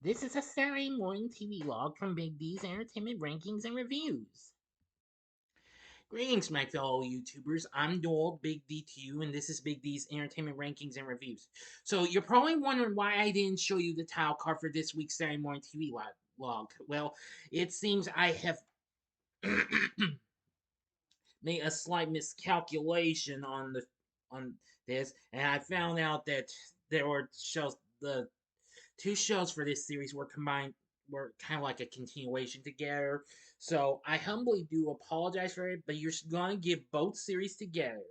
This is a Saturday Morning TVLog from Big D's Entertainment Rankings and Reviews. Greetings, my fellow YouTubers. I'm Doyle, Big D to you, and this is Big D's Entertainment Rankings and Reviews. So, you're probably wondering why I didn't show you the title card for this week's Saturday Morning TVLog. Well, it seems I have made a slight miscalculation on this, and I found out that there were shows the two shows for this series were kind of like a continuation together. So I humbly do apologize for it, but you're gonna give both series together.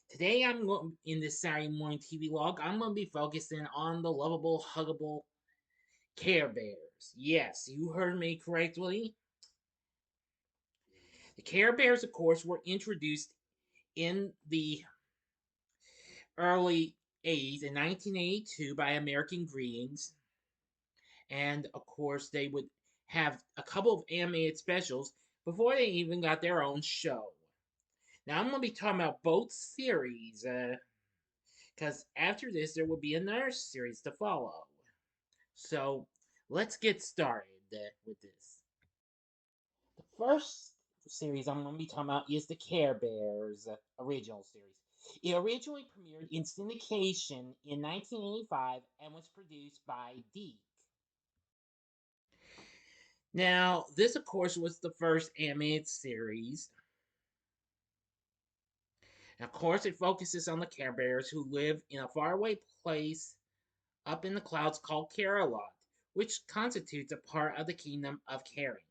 Today I'm going in this Saturday morning TV log. I'm gonna be focusing on the lovable, huggable Care Bears. Yes, you heard me correctly. The Care Bears, of course, were introduced in the early 80s in 1982 by American Greetings, and of course they would have a couple of animated specials before they even got their own show. Now I'm going to be talking about both series, because after this there will be another series to follow. So let's get started with this. The first series I'm going to be talking about is the Care Bears original series. It originally premiered in syndication in 1985 and was produced by Deke. Now, this, of course, was the first animated series. And of course, it focuses on the Care Bears who live in a faraway place up in the clouds called Carolot, which constitutes a part of the kingdom of Caring.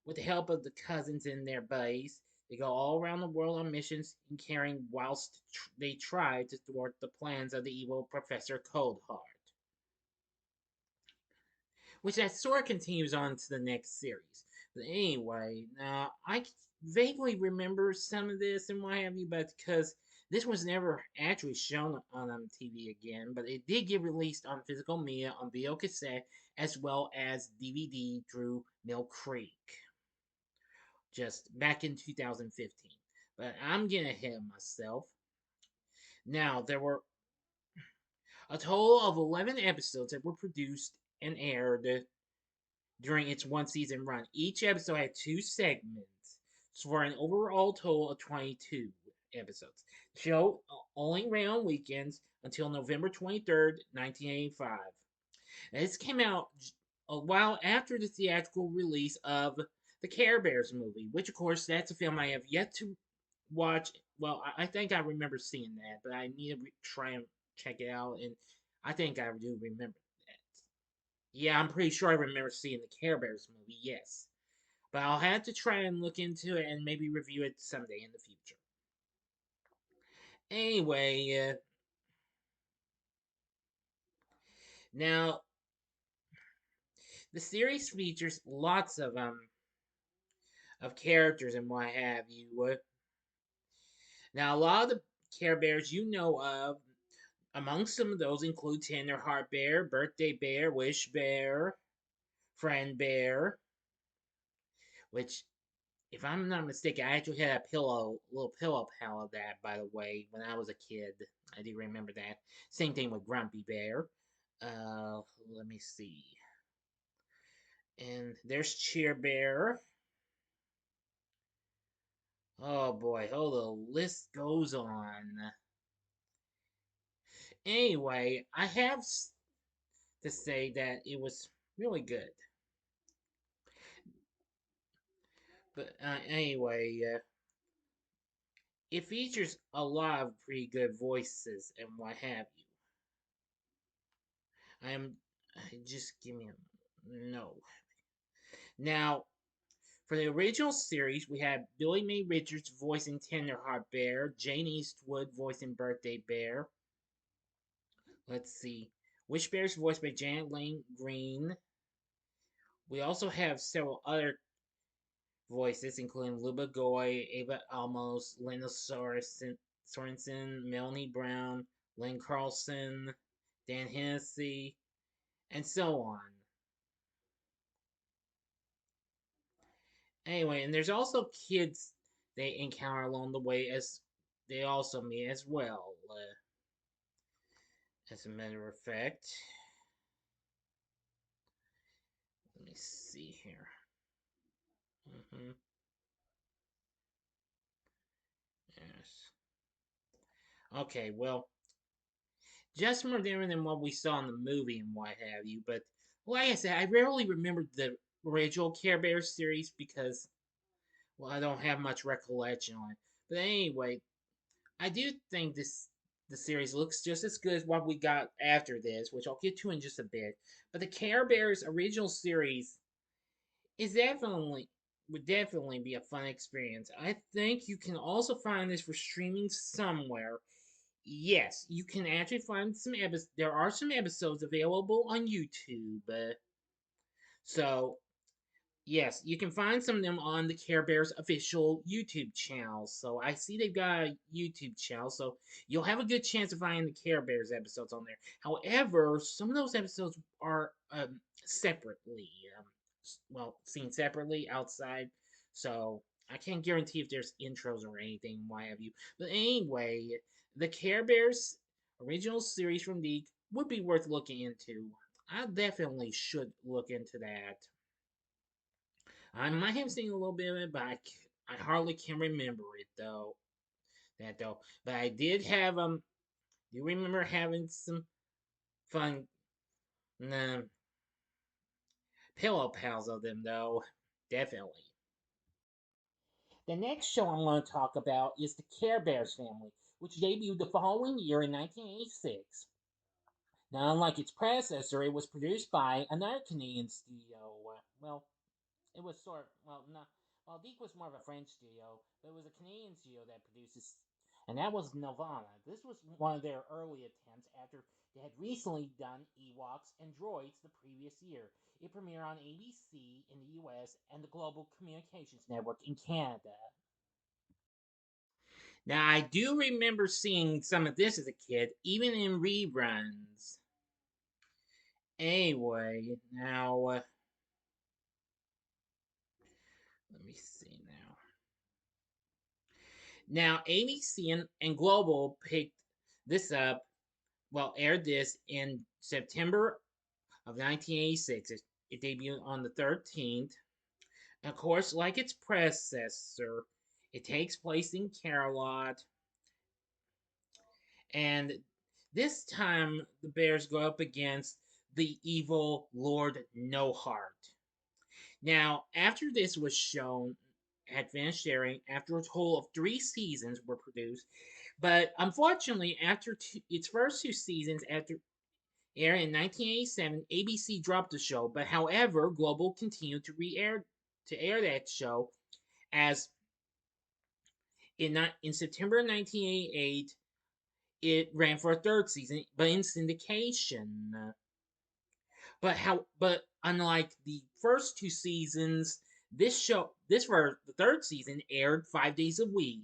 With the help of the cousins in their base, they go all around the world on missions in Caring whilst they try to thwart the plans of the evil Professor Coldheart. Which that sort of continues on to the next series. But anyway, now I vaguely remember some of this and what have you, but because this was never actually shown on TV again, but it did get released on physical media on video cassette as well as DVD through Mill Creek just back in 2015. But I'm getting ahead of myself. Now, there were a total of 11 episodes that were produced and aired during its one season run. Each episode had two segments, for an overall total of 22 episodes. The show only ran on weekends until November 23rd, 1985. And this came out a while after the theatrical release of the Care Bears movie, which, of course, that's a film I have yet to watch. Well, I think I remember seeing that, but I need to try and check it out, and I think I do remember that. Yeah, I'm pretty sure I remember seeing the Care Bears movie, yes. But I'll have to try and look into it and maybe review it someday in the future. Anyway, now the series features lots of characters and what have you. Now a lot of the Care Bears you know of, among some of those include Tenderheart Bear, Birthday Bear, Wish Bear, Friend Bear, which, if I'm not mistaken, I actually had a little pillow pal of that, by the way, when I was a kid. I do remember that. Same thing with Grumpy Bear. Let me see. And there's Cheer Bear. Oh boy, oh, the list goes on. Anyway, I have to say that it was really good. But anyway, it features a lot of pretty good voices and what have you. I'm just give me a no. Now, for the original series, we had Billy Mae Richards voicing Tenderheart Bear, Jane Eastwood voicing Birthday Bear. Let's see. Wish Bear's voiced by Janet Lane Green. We also have several other voices, including Luba Goy, Ava Almos, Linda Sorensen, Melanie Brown, Lynn Carlson, Dan Hennessy, and so on. Anyway, and there's also kids they encounter along the way as they also meet as well. As a matter of fact. see here. Hmm. Yes. Okay, well, just more different than what we saw in the movie and what have you. But like I said, I rarely remember the original Care Bears series because, well, I don't have much recollection on it. But anyway, I do think the series looks just as good as what we got after this, which I'll get to in just a bit. But the Care Bears original series is definitely would definitely be a fun experience. I think you can also find this for streaming somewhere. Yes, you can actually find some episodes. There are some episodes available on YouTube. So yes, you can find some of them on the Care Bears official YouTube channel. So I see they've got a YouTube channel, so you'll have a good chance of finding the Care Bears episodes on there. However, some of those episodes are separately, well, seen separately outside. So I can't guarantee if there's intros or anything, why have you. But anyway, the Care Bears original series from Deke would be worth looking into. I definitely should look into that. I might have seen a little bit of it, but I hardly can remember it though. That though, but I did have Do you remember having some fun pillow pals of them though? Definitely. The next show I'm going to talk about is the Care Bears family, which debuted the following year in 1986. Now, unlike its predecessor, it was produced by another Canadian studio. Well, it was sort of, well, not, well, Deke was more of a French studio, but it was a Canadian studio that produces, and that was Nirvana. This was one of their early attempts after they had recently done Ewoks and Droids the previous year. It premiered on ABC in the US and the Global Communications Network in Canada. Now, I do remember seeing some of this as a kid, even in reruns. Anyway, now, let me see now. Now, ABC and Global picked this up, well, aired this in September of 1986. It debuted on the 13th. Of course, like its predecessor, it takes place in Carolot. And this time, the Bears go up against the evil Lord No Heart. Now, after this was shown, had finished airing, after a total of 3 seasons were produced, but unfortunately, after its first 2 seasons, after airing in 1987, ABC dropped the show. But however, Global continued to air that show as in September 1988, it ran for a third season, but in syndication. But unlike the first 2 seasons, this for the third season aired 5 days a week.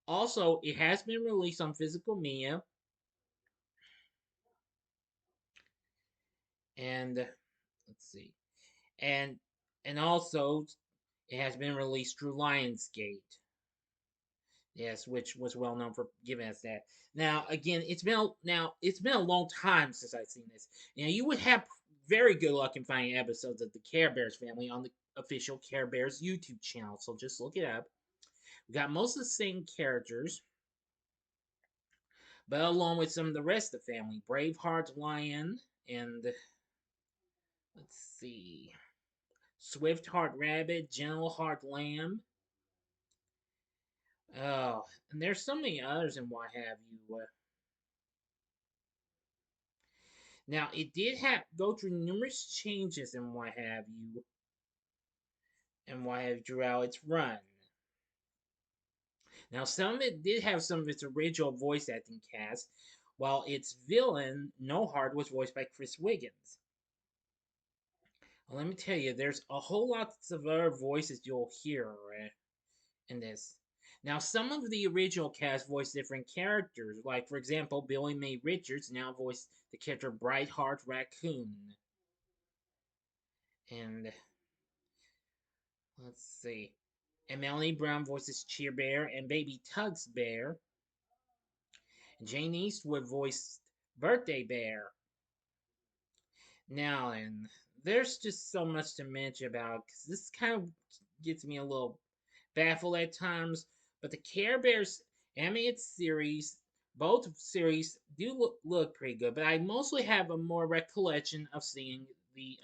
Also, it has been released on physical media, and let's see, and and also it has been released through Lionsgate. Yes, which was well known for giving us that. Now, again, it's been a long time since I've seen this. Now, you would have very good luck in finding episodes of the Care Bears family on the official Care Bears YouTube channel. So just look it up. We got most of the same characters, but along with some of the rest of the family, Braveheart Lion and let's see, Swift-Heart Rabbit, Gentle-Heart Lamb. Oh, and there's so many others and what have you. Now, it did have go through numerous changes and what have you, throughout its run. Now, some of it did have some of its original voice acting cast, while its villain, No Heart, was voiced by Chris Wiggins. Well, let me tell you, there's a whole lot of other voices you'll hear in this. Now, some of the original cast voiced different characters, like, for example, Billy May Richards now voiced the character Brightheart Raccoon. And let's see. And Melanie Brown voices Cheer Bear and Baby Tugs Bear. And Jane Eastwood voiced Birthday Bear. Now, and there's just so much to mention about because this kind of gets me a little baffled at times. But the Care Bears animated series, both series do look pretty good. But I mostly have a more recollection of seeing the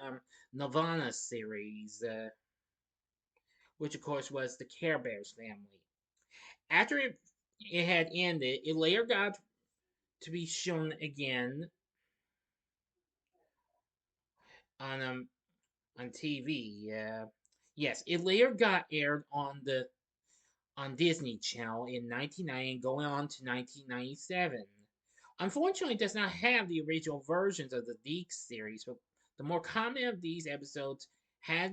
Nirvana series, which of course was the Care Bears family. After it had ended, it later got to be shown again on TV. Yes, it later got aired on Disney Channel in 1990 and going on to 1997. Unfortunately, it does not have the original versions of the Deke series, but the more common of these episodes has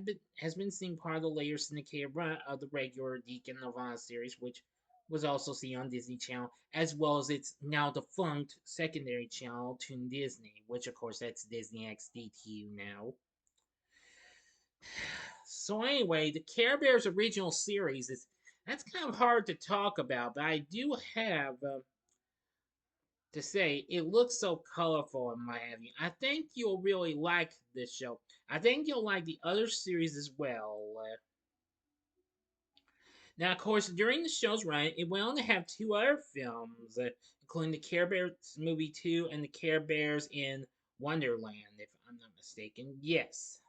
been seen part of the later syndicated run of the regular Deke and Nirvana series, which was also seen on Disney Channel, as well as its now defunct secondary channel, Toon Disney, which of course that's Disney XD now. So anyway, the Care Bears original series is that's kind of hard to talk about, but I do have to say it looks so colorful and what have you. I think you'll really like this show. I think you'll like the other series as well. Now, of course, during the show's run, it went on to have two other films, including the Care Bears movie 2 and the Care Bears in Wonderland, if I'm not mistaken. Yes.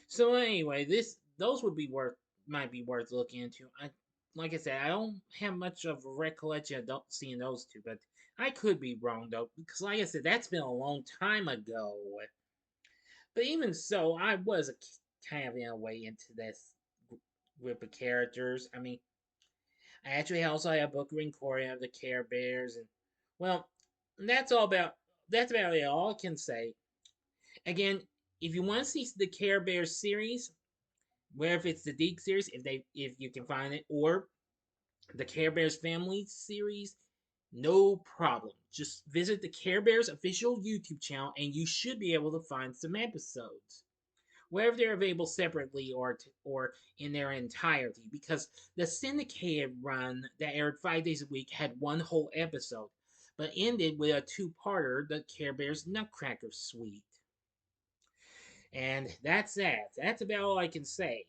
So anyway, this those would be worth might be worth looking into. Like I said, I don't have much of a recollection of seeing those two, but I could be wrong though, because like I said, that's been a long time ago. But even so, I was kind of in a way into this group of characters. I mean, I actually also had a book recording of the Care Bears, and well, that's all about that's about it. All I can say. Again, if you want to see the Care Bears series, where if it's the Deke series, if you can find it, or the Care Bears Family series, no problem. Just visit the Care Bears official YouTube channel, and you should be able to find some episodes, whether they're available separately or in their entirety. Because the syndicated run that aired 5 days a week had one whole episode, but ended with a two-parter, the Care Bears Nutcracker Suite. And that's that. That's about all I can say.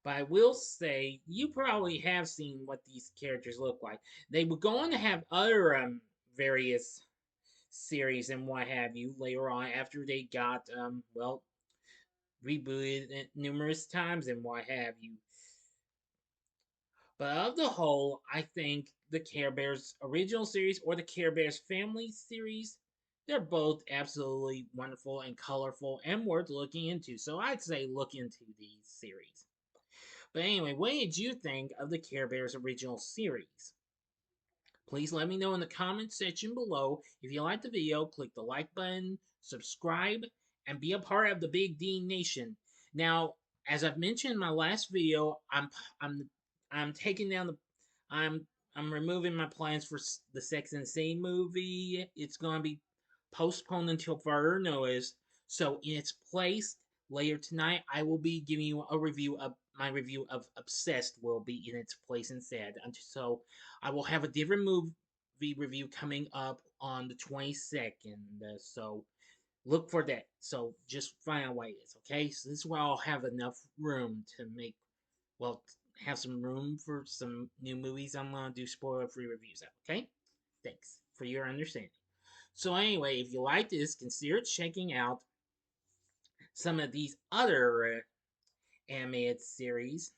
But I will say, you probably have seen what these characters look like. They were going to have other various series and what have you later on after they got, well, rebooted numerous times and what have you. But of the whole, I think the Care Bears original series or the Care Bears Family series, they're both absolutely wonderful and colorful and worth looking into. So I'd say look into these series. But anyway, what did you think of the Care Bears original series? Please let me know in the comments section below. If you liked the video, click the like button, subscribe, and be a part of the Big D Nation. Now, as I've mentioned in my last video, I'm I'm taking down the I'm I'm removing my plans for the Sex and the City movie. It's going to be postponed until further notice. So in its place, later tonight, I will be giving you a review of my review of Obsessed will be in its place instead. So I will have a different movie review coming up on the 22nd. So look for that. So just find out what it is, okay? So this is where I'll have enough room to make, well, have some room for some new movies I'm going to do spoiler-free reviews of, okay? Thanks for your understanding. So anyway, if you like this, consider checking out some of these other animated series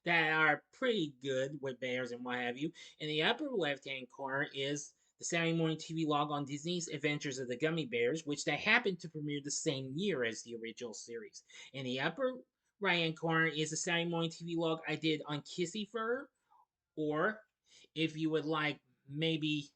that are pretty good with bears and what have you. In the upper left-hand corner is the Saturday Morning TVLog on Disney's Adventures of the Gummy Bears, which they happened to premiere the same year as the original series. In the upper right-hand corner is the Saturday Morning TVLog I did on Kissy Fur, or if you would like maybe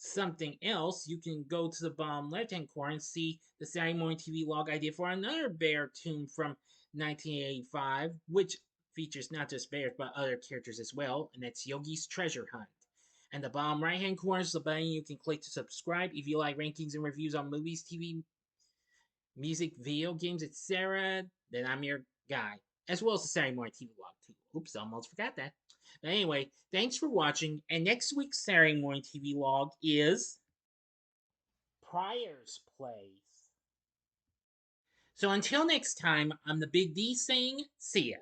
something else, you can go to the bottom left hand corner and see the Saturday Morning TVLog I did for another bear tune from 1985, which features not just bears but other characters as well, and that's Yogi's Treasure Hunt. And the bottom right hand corner is the button you can click to subscribe if you like rankings and reviews on movies, TV, music, video games, etc. Then I'm your guy, as well as the Saturday Morning TVLog too. Oops, almost forgot that. But anyway, thanks for watching, and next week's Saturday Morning TV log is Pryor's Place. So until next time, I'm the Big D saying, see ya.